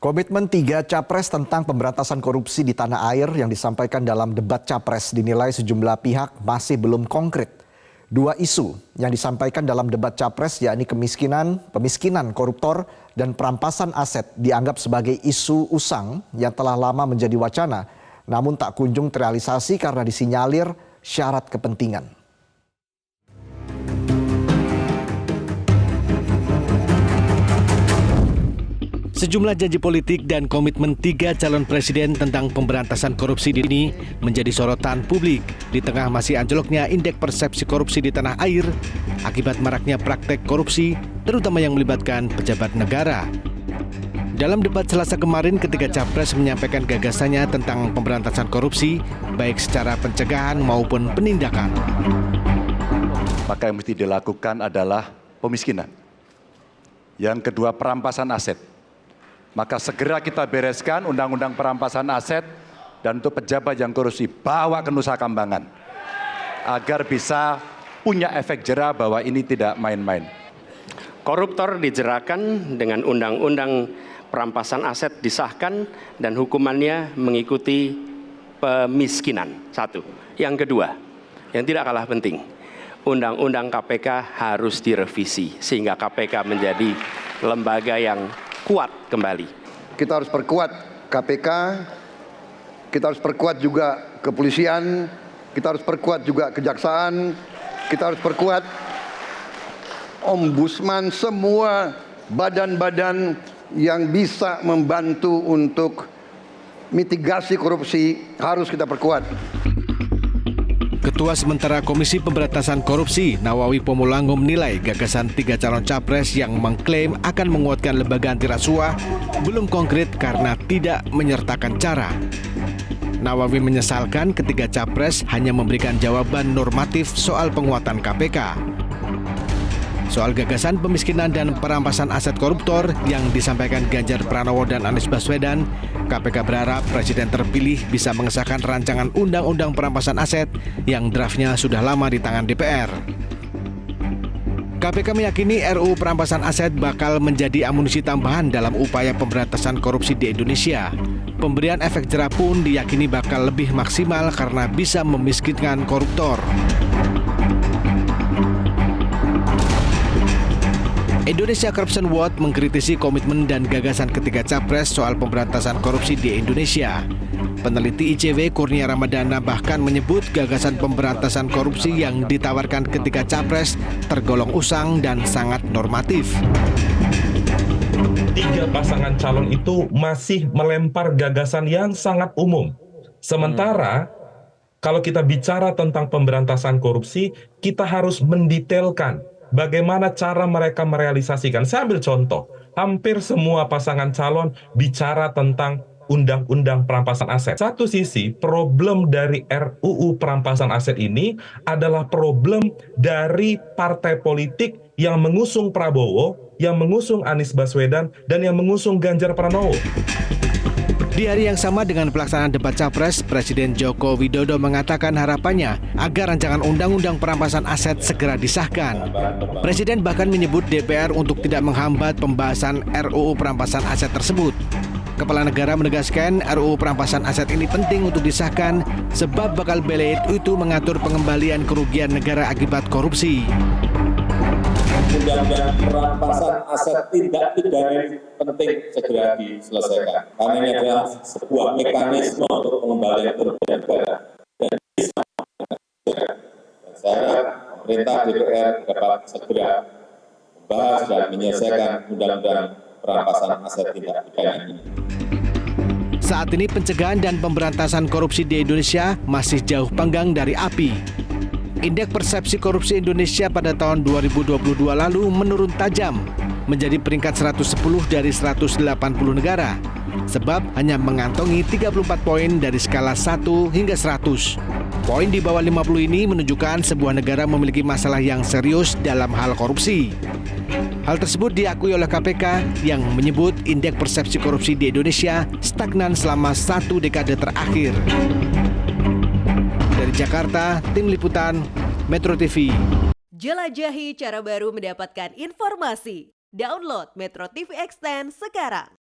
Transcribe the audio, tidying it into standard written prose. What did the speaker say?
Komitmen 3 capres tentang pemberantasan korupsi di tanah air yang disampaikan dalam debat capres dinilai sejumlah pihak masih belum konkret. 2 isu yang disampaikan dalam debat capres yakni pemiskinan koruptor dan perampasan aset dianggap sebagai isu usang yang telah lama menjadi wacana, namun tak kunjung terrealisasi karena disinyalir syarat kepentingan. Sejumlah janji politik dan komitmen 3 calon presiden tentang pemberantasan korupsi ini menjadi sorotan publik di tengah masih anjloknya indeks persepsi korupsi di tanah air akibat maraknya praktek korupsi, terutama yang melibatkan pejabat negara. Dalam debat Selasa kemarin ketika capres menyampaikan gagasannya tentang pemberantasan korupsi, baik secara pencegahan maupun penindakan. Maka yang mesti dilakukan adalah pemiskinan. Yang kedua, perampasan aset. Maka segera kita bereskan undang-undang perampasan aset dan untuk pejabat yang korupsi bawa ke Nusa Kambangan agar bisa punya efek jera bahwa ini tidak main-main. Koruptor dijeratkan dengan undang-undang perampasan aset disahkan dan hukumannya mengikuti pemiskinan. 1. Yang kedua, yang tidak kalah penting, undang-undang KPK harus direvisi sehingga KPK menjadi lembaga yang kuat kembali. Kita harus perkuat KPK, kita harus perkuat juga kepolisian, kita harus perkuat juga kejaksaan, kita harus perkuat ombudsman, semua badan-badan yang bisa membantu untuk mitigasi korupsi harus kita perkuat. Ketua Sementara Komisi Pemberantasan Korupsi, Nawawi Pomulango menilai gagasan 3 calon capres yang mengklaim akan menguatkan lembaga anti rasuah belum konkret karena tidak menyertakan cara. Nawawi menyesalkan ketiga capres hanya memberikan jawaban normatif soal penguatan KPK. Soal gagasan pemiskinan dan perampasan aset koruptor yang disampaikan Ganjar Pranowo dan Anies Baswedan, KPK berharap Presiden terpilih bisa mengesahkan rancangan Undang-Undang Perampasan Aset yang draftnya sudah lama di tangan DPR. KPK meyakini RUU Perampasan Aset bakal menjadi amunisi tambahan dalam upaya pemberantasan korupsi di Indonesia. Pemberian efek jera pun diyakini bakal lebih maksimal karena bisa memiskinkan koruptor. Indonesia Corruption Watch mengkritisi komitmen dan gagasan ketiga capres soal pemberantasan korupsi di Indonesia. Peneliti ICW Kurnia Ramadana bahkan menyebut gagasan pemberantasan korupsi yang ditawarkan ketiga capres tergolong usang dan sangat normatif. 3 pasangan calon itu masih melempar gagasan yang sangat umum. Sementara kalau kita bicara tentang pemberantasan korupsi, kita harus mendetailkan bagaimana cara mereka merealisasikan. Saya ambil contoh, hampir semua pasangan calon bicara tentang undang-undang perampasan aset. Satu sisi, problem dari RUU perampasan aset ini adalah problem dari partai politik yang mengusung Prabowo, yang mengusung Anies Baswedan, dan yang mengusung Ganjar Pranowo. Di hari yang sama dengan pelaksanaan debat capres, Presiden Joko Widodo mengatakan harapannya agar rancangan Undang-Undang Perampasan Aset segera disahkan. Presiden bahkan menyebut DPR untuk tidak menghambat pembahasan RUU Perampasan Aset tersebut. Kepala negara menegaskan RUU Perampasan Aset ini penting untuk disahkan sebab bakal belit itu mengatur pengembalian kerugian negara akibat korupsi. Undang-undang perampasan aset tindak pidana penting segera diselesaikan. Karena ini adalah sebuah mekanisme untuk pengembalian kerugian negara. Dan bisa saya harap pemerintah DPR dapat segera membahas dan menyelesaikan undang-undang perampasan aset tindak pidana ini. Saat ini pencegahan dan pemberantasan korupsi di Indonesia masih jauh panggang dari api. Indeks persepsi korupsi Indonesia pada tahun 2022 lalu menurun tajam menjadi peringkat 110 dari 180 negara. Sebab hanya mengantongi 34 poin dari skala 1 hingga 100. Poin di bawah 50 ini menunjukkan sebuah negara memiliki masalah yang serius dalam hal korupsi. Hal tersebut diakui oleh KPK yang menyebut indeks persepsi korupsi di Indonesia stagnan selama 1 dekade terakhir. Dari Jakarta, Tim Liputan, Metro TV. Jelajahi cara baru mendapatkan informasi. Download Metro TV Extend sekarang.